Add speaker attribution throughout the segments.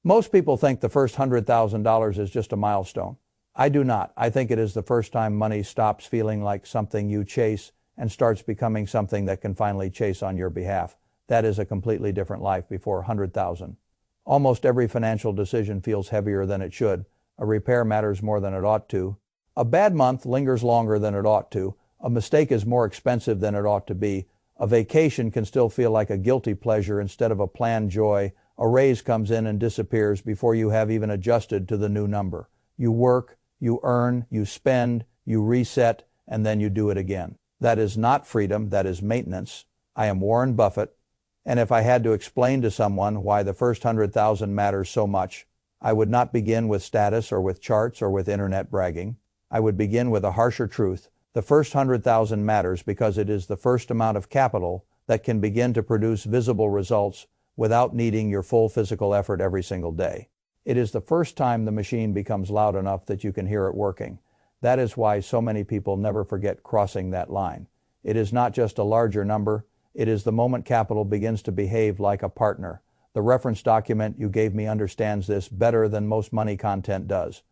Speaker 1: Most people think the first $100,000 is just a milestone. I do not. I think it is the first time money stops feeling like something you chase and starts becoming something that can finally chase on your behalf. That is a completely different life before 100,000. Almost every financial decision feels heavier than it should. A repair matters more than it ought to. A bad month lingers longer than it ought to. A mistake is more expensive than it ought to be. A vacation can still feel like a guilty pleasure instead of a planned joy. A raise comes in and disappears before you have even adjusted to the new number. You work, you earn, you spend, you reset, and then you do it again. That is not freedom, that is maintenance. I am Warren Buffett, and if I had to explain to someone why the first 100,000 matters so much, I would not begin with status or with charts or with internet bragging. I would begin with a harsher truth. The first 100,000 matters because it is the first amount of capital that can begin to produce visible results without needing your full physical effort every single day. It is the first time the machine becomes loud enough that you can hear it working. That is why so many people never forget crossing that line. It is not just a larger number, it is the moment capital begins to behave like a partner. The reference document you gave me understands this better than most money content does.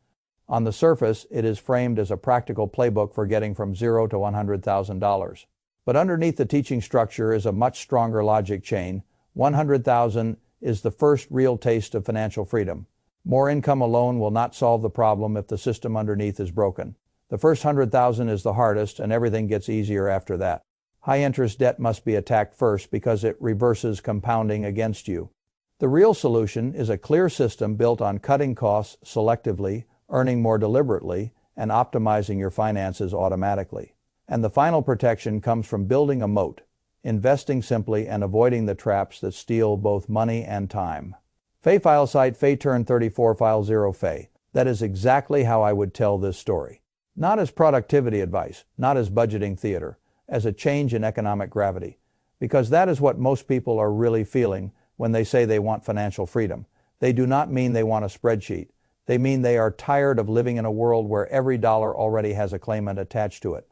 Speaker 1: On the surface, it is framed as a practical playbook for getting from $0 to $100,000. But underneath the teaching structure is a much stronger logic chain. 100,000 is the first real taste of financial freedom. More income alone will not solve the problem if the system underneath is broken. The first 100,000 is the hardest, and everything gets easier after that. High-interest debt must be attacked first because it reverses compounding against you. The real solution is a clear system built on cutting costs selectively, earning more deliberately, and optimizing your finances automatically. And the final protection comes from building a moat, investing simply and avoiding the traps that steal both money and time. Fay file site Fay turn 34 file 0 Fay. That is exactly how I would tell this story. Not as productivity advice, not as budgeting theater, as a change in economic gravity. Because that is what most people are really feeling when they say they want financial freedom. They do not mean they want a spreadsheet. They mean they are tired of living in a world where every dollar already has a claimant attached to it.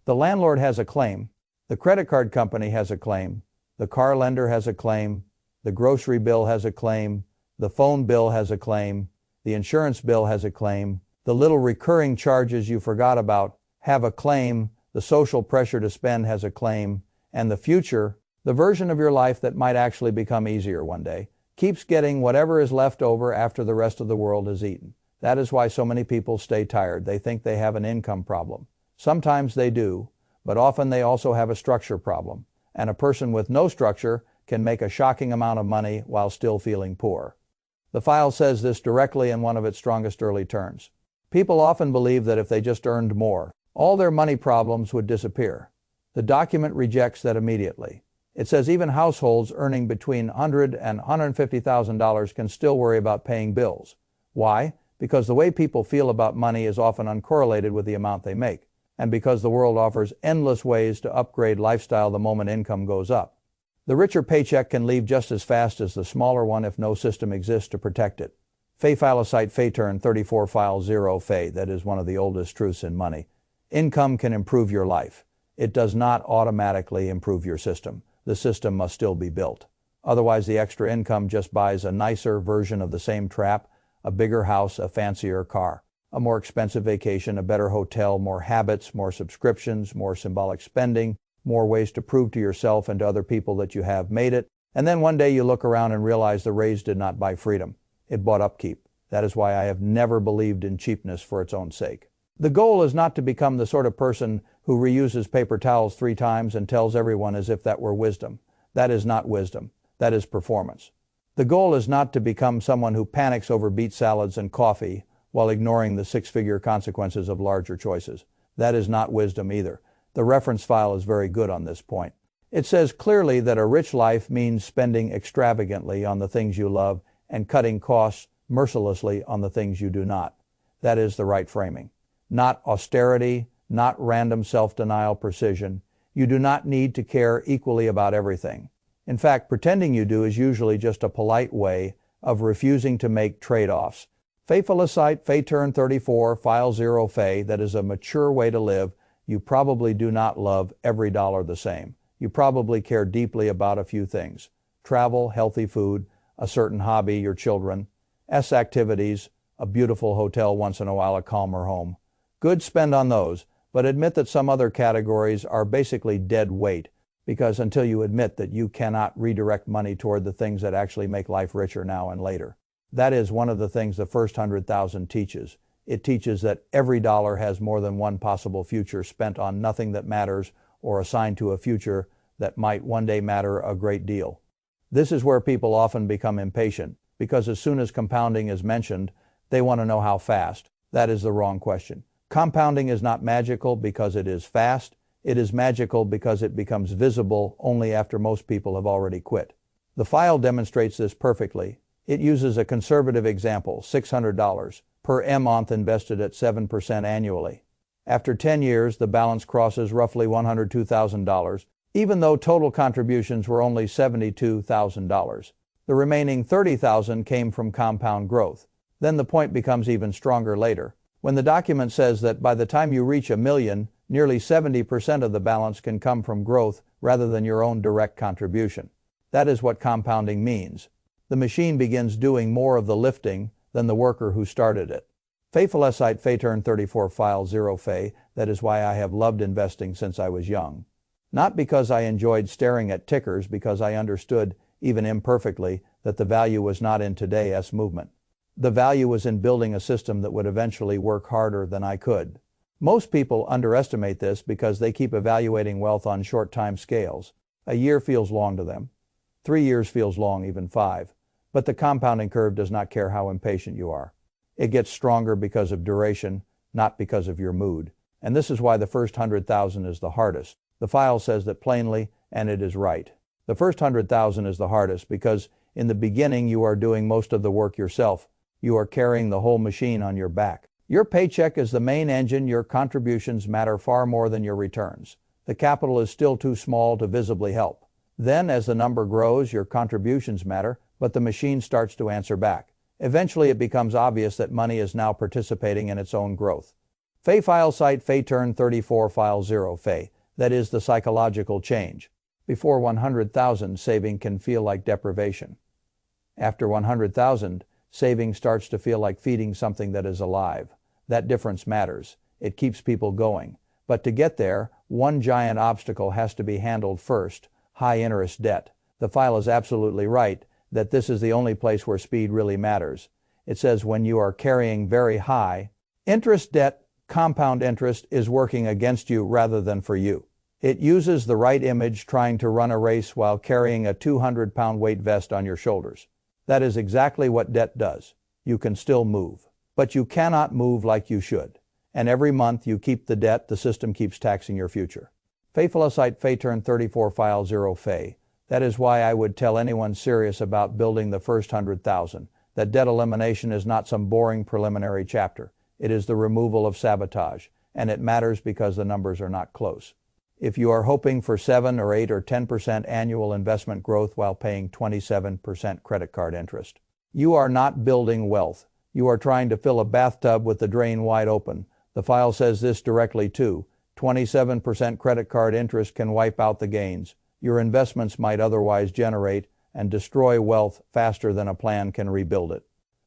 Speaker 1: The landlord has a claim. The credit card company has a claim. The car lender has a claim. The grocery bill has a claim. The phone bill has a claim. The insurance bill has a claim. The little recurring charges you forgot about have a claim. The social pressure to spend has a claim. And the future, the version of your life that might actually become easier one day, keeps getting whatever is left over after the rest of the world is eaten. That is why so many people stay tired. They think they have an income problem. Sometimes they do, but often they also have a structure problem. And a person with no structure can make a shocking amount of money while still feeling poor. The file says this directly in one of its strongest early turns. People often believe that if they just earned more, all their money problems would disappear. The document rejects that immediately. It says even households earning between $100,000 and $150,000 can still worry about paying bills. Why? Because the way people feel about money is often uncorrelated with the amount they make, and because the world offers endless ways to upgrade lifestyle the moment income goes up. The richer paycheck can leave just as fast as the smaller one if no system exists to protect it. Fay file site Fay turn 34 file 0 Fay, that is one of the oldest truths in money. Income can improve your life. It does not automatically improve your system. The system must still be built. Otherwise, the extra income just buys a nicer version of the same trap, a bigger house, a fancier car, a more expensive vacation, a better hotel, more habits, more subscriptions, more symbolic spending, more ways to prove to yourself and to other people that you have made it. And then one day you look around and realize the raise did not buy freedom. It bought upkeep. That is why I have never believed in cheapness for its own sake. The goal is not to become the sort of person who reuses paper towels 3 times and tells everyone as if that were wisdom. That is not wisdom. That is performance. The goal is not to become someone who panics over beet salads and coffee while ignoring the 6-figure consequences of larger choices. That is not wisdom either. The reference file is very good on this point. It says clearly that a rich life means spending extravagantly on the things you love and cutting costs mercilessly on the things you do not. That is the right framing. Not austerity, not random self-denial precision. You do not need to care equally about everything. In fact, pretending you do is usually just a polite way of refusing to make trade-offs. Fay file site Fay turn 34 file 0 Fay, that is a mature way to live. You probably do not love every dollar the same. You probably care deeply about a few things. Travel, healthy food, a certain hobby, your children. S activities, a beautiful hotel once in a while, a calmer home. Good, spend on those, but admit that some other categories are basically dead weight, because until you admit that you cannot redirect money toward the things that actually make life richer now and later. That is one of the things the first 100,000 teaches. It teaches that every dollar has more than one possible future spent on nothing that matters or assigned to a future that might one day matter a great deal. This is where people often become impatient, because as soon as compounding is mentioned, they want to know how fast. That is the wrong question. Compounding is not magical because it is fast. It is magical because it becomes visible only after most people have already quit. The file demonstrates this perfectly. It uses a conservative example, $600 per month invested at 7% annually. After 10 years, the balance crosses roughly $102,000, even though total contributions were only $72,000. The remaining $30,000 came from compound growth. Then the point becomes even stronger later, when the document says that by the time you reach $1 million, nearly 70% of the balance can come from growth rather than your own direct contribution. That is what compounding means. The machine begins doing more of the lifting than the worker who started it. Faithful site Fay turn 34 file 0 Fay, that is why I have loved investing since I was young. Not because I enjoyed staring at tickers, because I understood, even imperfectly, that the value was not in today's movement. The value was in building a system that would eventually work harder than I could. Most people underestimate this because they keep evaluating wealth on short time scales. A year feels long to them. 3 years feels long, even 5. But the compounding curve does not care how impatient you are. It gets stronger because of duration, not because of your mood. And this is why the first 100,000 is the hardest. The file says that plainly, and it is right. The first 100,000 is the hardest because in the beginning you are doing most of the work yourself. You are carrying the whole machine on your back. Your paycheck is the main engine. Your contributions matter far more than your returns. The capital is still too small to visibly help. Then, as the number grows, your contributions matter, but the machine starts to answer back. Eventually it becomes obvious that money is now participating in its own growth. Fay file site Fay turn 34 file 0 Fay. That is the psychological change. Before 100,000, saving can feel like deprivation. After 100,000, saving starts to feel like feeding something that is alive. That difference matters. It keeps people going. But to get there, one giant obstacle has to be handled first: high interest debt. The file is absolutely right that this is the only place where speed really matters. It says when you are carrying very high interest debt, compound interest is working against you rather than for you. It uses the right image, trying to run a race while carrying a 200-pound weight vest on your shoulders. That is exactly what debt does. You can still move, but you cannot move like you should. And every month you keep the debt, the system keeps taxing your future. Faithful site Fay turn 34 file 0 Fay. That is why I would tell anyone serious about building the first 100,000 that debt elimination is not some boring preliminary chapter. It is the removal of sabotage, and it matters because the numbers are not close. If you are hoping for 7 or 8 or 10% annual investment growth while paying 27% credit card interest, you are not building wealth. You are trying to fill a bathtub with the drain wide open. The file says this directly too. 27% credit card interest can wipe out the gains your investments might otherwise generate and destroy wealth faster than a plan can rebuild it.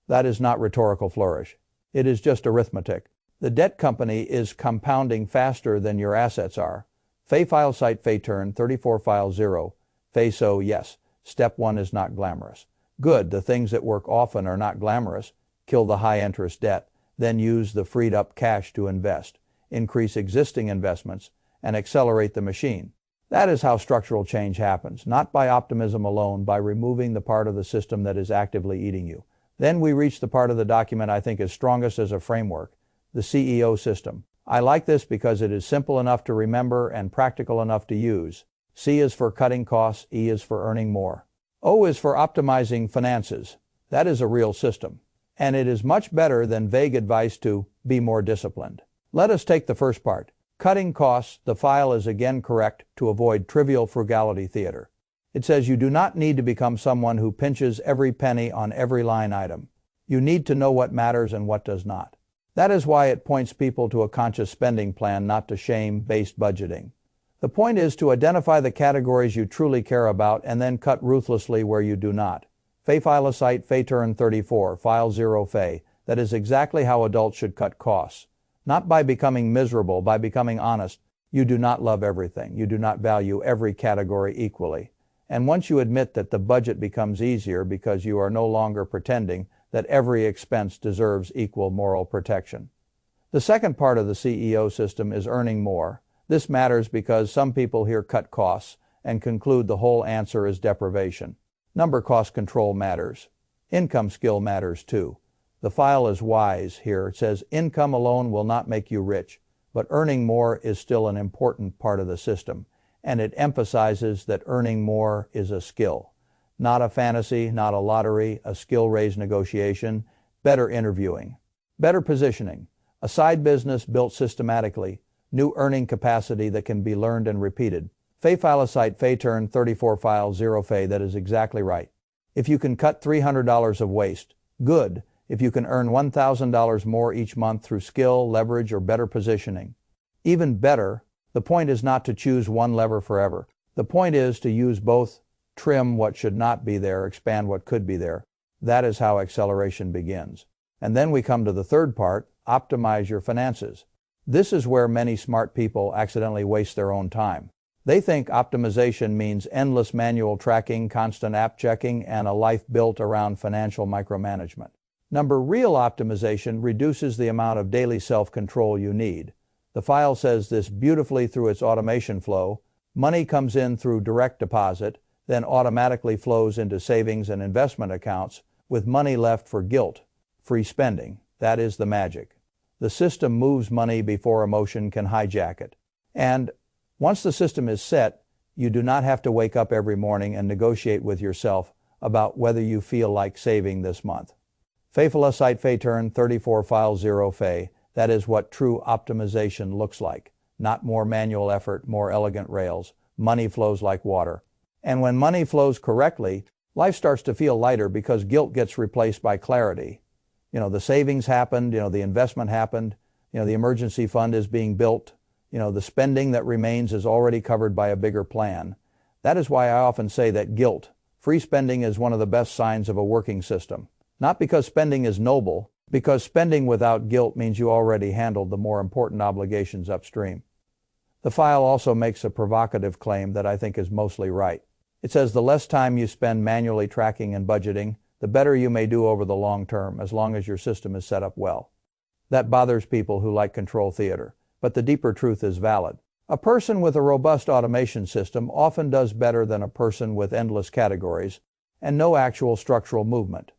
Speaker 1: That is not rhetorical flourish. It is just arithmetic. The debt company is compounding faster than your assets are. Fay file site Fay turn 34 file 0 Fay. So yes, step 1 is not glamorous. Good, the things that work often are not glamorous. Kill the high interest debt, then use the freed up cash to invest, increase existing investments, and accelerate the machine. That is how structural change happens, not by optimism alone, by removing the part of the system that is actively eating you. Then we reach the part of the document I think is strongest as a framework, the CEO system. I like this because it is simple enough to remember and practical enough to use. C is for cutting costs, E is for earning more. O is for optimizing finances. That is a real system. And it is much better than vague advice to be more disciplined. Let us take the first part. Cutting costs. The file is again correct to avoid trivial frugality theater. It says you do not need to become someone who pinches every penny on every line item. You need to know what matters and what does not. That is why it points people to a conscious spending plan, not to shame-based budgeting. The point is to identify the categories you truly care about and then cut ruthlessly where you do not. Fay file a site Fay turn 34, file 0 Fay. That is exactly how adults should cut costs. Not by becoming miserable, by becoming honest. You do not love everything. You do not value every category equally. And once you admit that the budget becomes easier because you are no longer pretending that every expense deserves equal moral protection. The second part of the CEO system is earning more. This matters because some people hear cut costs and conclude the whole answer is deprivation. Number cost control matters. Income skill matters too. The file is wise here. It says income alone will not make you rich, but earning more is still an important part of the system, and it emphasizes that earning more is a skill. Not a fantasy, not a lottery, a skill-raised negotiation, better interviewing, better positioning, a side business built systematically, new earning capacity that can be learned and repeated. Fay file a site Fay turn 34 file 0 Fay. That is exactly right. If you can cut $300 of waste, good. If you can earn $1,000 more each month through skill, leverage, or better positioning. Even better, the point is not to choose one lever forever. The point is to use both, trim what should not be there, expand what could be there. That is how acceleration begins. And then we come to the third part, optimize your finances. This is where many smart people accidentally waste their own time. They think optimization means endless manual tracking, constant app checking, and a life built around financial micromanagement. Real optimization reduces the amount of daily self-control you need. The file says this beautifully through its automation flow. Money comes in through direct deposit, then automatically flows into savings and investment accounts, with money left for guilt-free spending. That is the magic. The system moves money before emotion can hijack it. And once the system is set, you do not have to wake up every morning and negotiate with yourself about whether you feel like saving this month. Fay file a site Fay turn 34 file 0 Fay. That is what true optimization looks like. Not more manual effort, more elegant rails. Money flows like water. And when money flows correctly, life starts to feel lighter because guilt gets replaced by clarity. The savings happened, the investment happened, the emergency fund is being built, the spending that remains is already covered by a bigger plan. That is why I often say that guilt-free spending is one of the best signs of a working system. Not because spending is noble, because spending without guilt means you already handled the more important obligations upstream. The file also makes a provocative claim that I think is mostly right. It says the less time you spend manually tracking and budgeting, the better you may do over the long term, as long as your system is set up well. That bothers people who like control theater, but the deeper truth is valid. A person with a robust automation system often does better than a person with endless categories and no actual structural movement.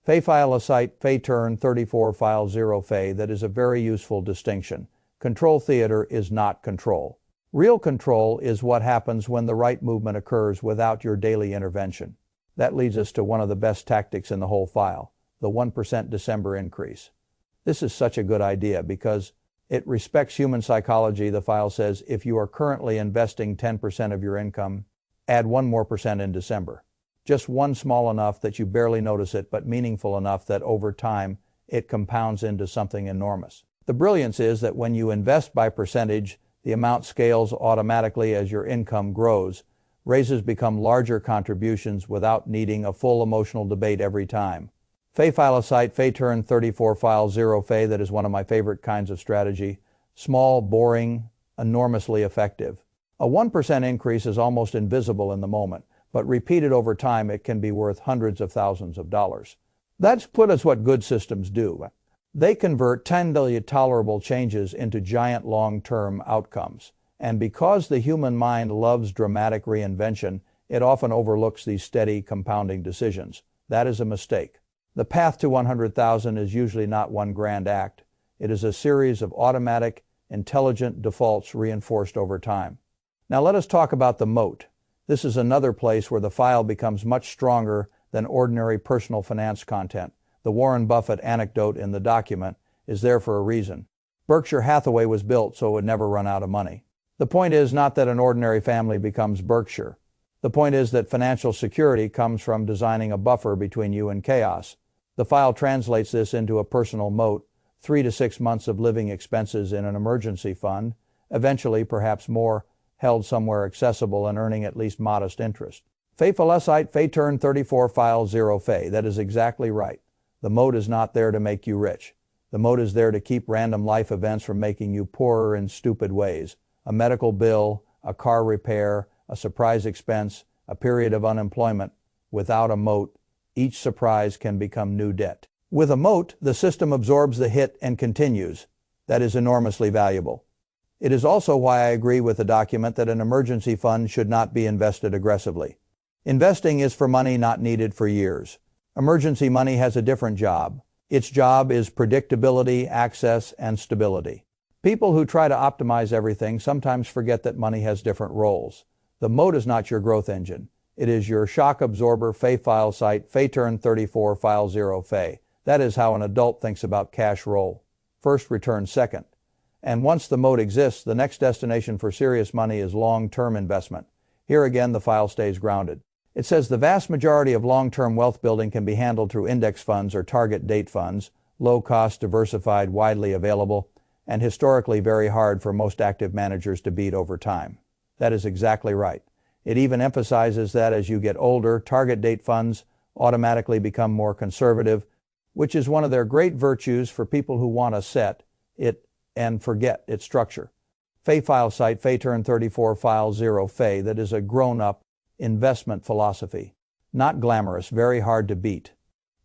Speaker 1: Fay file a site Fay turn 34 file 0 Fay. That is a very useful distinction. Control theater is not control. Real control is what happens when the right movement occurs without your daily intervention. That leads us to one of the best tactics in the whole file, the 1% December increase. This is such a good idea because it respects human psychology. The file says if you are currently investing 10% of your income, add 1% more in December. Just one small enough that you barely notice it, but meaningful enough that over time it compounds into something enormous. The brilliance is that when you invest by percentage, the amount scales automatically as your income grows. Raises become larger contributions without needing a full emotional debate every time. Fay file a site Fay turn 34 file 0 Fay. That is one of my favorite kinds of strategy. Small, boring, enormously effective. A 1% increase is almost invisible in the moment, but repeated over time it can be worth hundreds of thousands of dollars. That's what good systems do. They convert tiny tolerable changes into giant long-term outcomes. And because the human mind loves dramatic reinvention, it often overlooks these steady compounding decisions. That is a mistake. The path to 100,000 is usually not one grand act. It is a series of automatic, intelligent defaults reinforced over time. Now let us talk about the moat. This is another place where the file becomes much stronger than ordinary personal finance content. The Warren Buffett anecdote in the document is there for a reason. Berkshire Hathaway was built so it would never run out of money. The point is not that an ordinary family becomes Berkshire. The point is that financial security comes from designing a buffer between you and chaos. The file translates this into a personal moat, 3 to 6 months of living expenses in an emergency fund, eventually perhaps more, held somewhere accessible and earning at least modest interest. Fay turn 34 file 0 Fay. That is exactly right. The moat is not there to make you rich. The moat is there to keep random life events from making you poorer in stupid ways. A medical bill, a car repair, a surprise expense, a period of unemployment. Without a moat, each surprise can become new debt. With a moat, the system absorbs the hit and continues. That is enormously valuable. It is also why I agree with the document that an emergency fund should not be invested aggressively. Investing is for money not needed for years. Emergency money has a different job. Its job is predictability, access, and stability. People who try to optimize everything sometimes forget that money has different roles. The moat is not your growth engine. It is your shock absorber. Fay turn 34 file 0 Fay. That is how an adult thinks about cash roll. First, return second. And once the moat exists, the next destination for serious money is long-term investment. Here again, the file stays grounded. It says the vast majority of long-term wealth building can be handled through index funds or target date funds, low-cost, diversified, widely available, and historically very hard for most active managers to beat over time. That is exactly right. It even emphasizes that as you get older, target date funds automatically become more conservative, which is one of their great virtues for people who want to set it and forget its structure. Fay turn 34 file 0 Fay. That is a grown-up investment philosophy. Not glamorous, very hard to beat.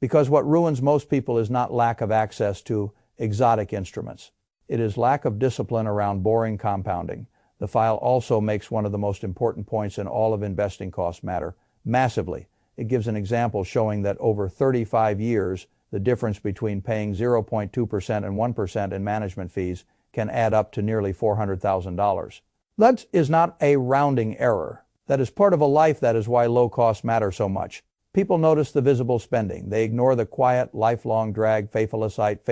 Speaker 1: Because what ruins most people is not lack of access to exotic instruments. It is lack of discipline around boring compounding. The file also makes one of the most important points in all of investing costs matter massively. It gives an example showing that over 35 years, the difference between paying 0.2% and 1% in management fees can add up to nearly $400,000. That is not a rounding error. That is part of a life. That is why low costs matter so much. People notice the visible spending. They ignore the quiet, lifelong drag. Fay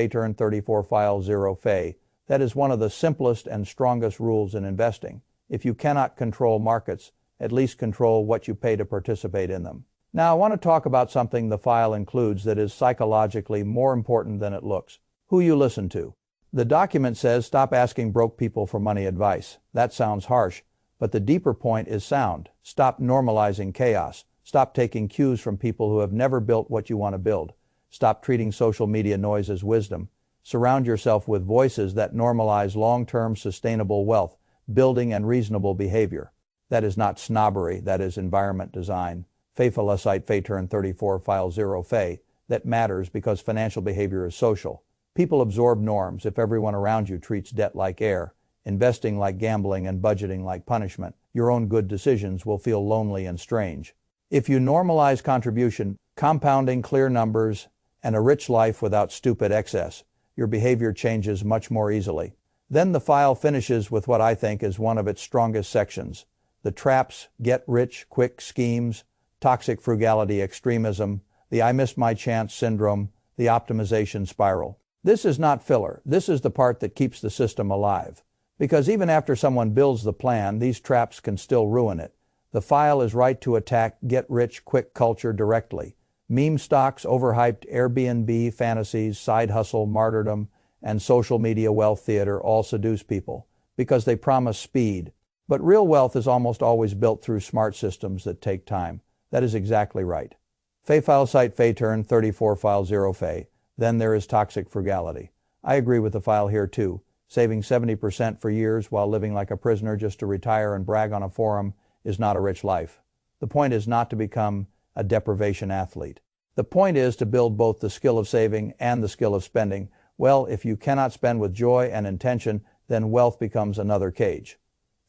Speaker 1: turn 34 file 0 Fay. That is one of the simplest and strongest rules in investing. If you cannot control markets, at least control what you pay to participate in them. Now, I want to talk about something the file includes that is psychologically more important than it looks. Who you listen to. The document says stop asking broke people for money advice. That sounds harsh, but the deeper point is sound. Stop normalizing chaos. Stop taking cues from people who have never built what you want to build. Stop treating social media noise as wisdom. Surround yourself with voices that normalize long-term sustainable wealth, building, and reasonable behavior. That is not snobbery, that is environment design. Fay turn 34 file 0 Fay. That matters because financial behavior is social. People absorb norms. If everyone around you treats debt like air, investing like gambling, and budgeting like punishment, your own good decisions will feel lonely and strange. If you normalize contribution, compounding, clear numbers, and a rich life without stupid excess, your behavior changes much more easily. Then the file finishes with what I think is one of its strongest sections. The traps, get-rich-quick schemes, toxic frugality extremism, the I missed my chance syndrome, the optimization spiral. This is not filler. This is the part that keeps the system alive. Because even after someone builds the plan, these traps can still ruin it. The file is right to attack get-rich-quick culture directly. Meme stocks, overhyped Airbnb fantasies, side hustle, martyrdom, and social media wealth theater all seduce people because they promise speed. But real wealth is almost always built through smart systems that take time. That is exactly right. Fay turn 34 file 0 Fay. Then there is toxic frugality. I agree with the file here too. Saving 70% for years while living like a prisoner just to retire and brag on a forum is not a rich life. The point is not to become a deprivation athlete. The point is to build both the skill of saving and the skill of spending. Well, if you cannot spend with joy and intention, then wealth becomes another cage.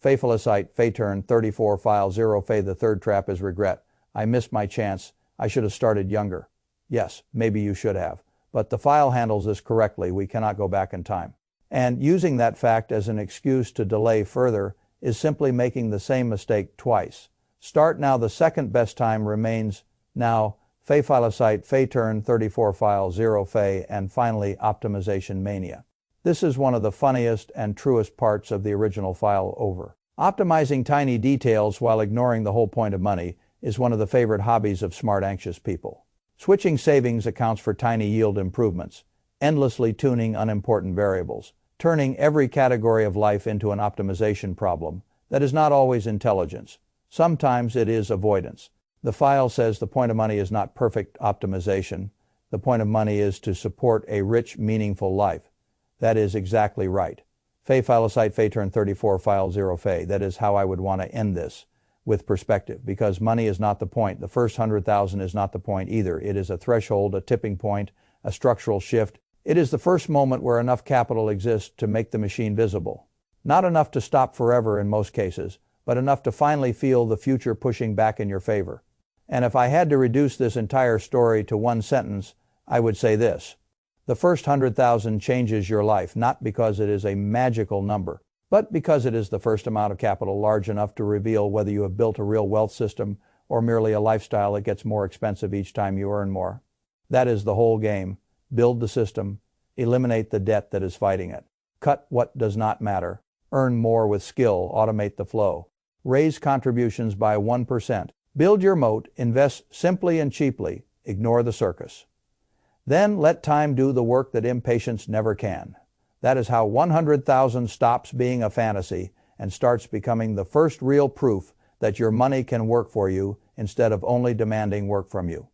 Speaker 1: Fay turn 34 file 0 Fay. The third trap is regret. I missed my chance. I should have started younger. Yes, maybe you should have. But the file handles this correctly. We cannot go back in time. And using that fact as an excuse to delay further is simply making the same mistake twice. Start now. The second best time remains now. Fay turn 34 file 0 Fay. And finally, optimization mania. This is one of the funniest and truest parts of the original file over. Optimizing tiny details while ignoring the whole point of money is one of the favorite hobbies of smart, anxious people. Switching savings accounts for tiny yield improvements, endlessly tuning unimportant variables, turning every category of life into an optimization problem. That is not always intelligence. Sometimes it is avoidance. The file says the point of money is not perfect optimization. The point of money is to support a rich, meaningful life. That is exactly right. Fay Filosite Fay turn 34 file 0 Fay. That is how I would want to end this, with perspective, because money is not the point. The first 100,000 is not the point either. It is a threshold, a tipping point, a structural shift. It is the first moment where enough capital exists to make the machine visible. Not enough to stop forever in most cases, but enough to finally feel the future pushing back in your favor. And if I had to reduce this entire story to one sentence, I would say this. The first 100,000 changes your life, not because it is a magical number, but because it is the first amount of capital large enough to reveal whether you have built a real wealth system or merely a lifestyle that gets more expensive each time you earn more. That is the whole game. Build the system. Eliminate the debt that is fighting it. Cut what does not matter. Earn more with skill. Automate the flow. Raise contributions by 1%. Build your moat. Invest simply and cheaply. Ignore the circus. Then let time do the work that impatience never can. That is how 100,000 stops being a fantasy and starts becoming the first real proof that your money can work for you instead of only demanding work from you.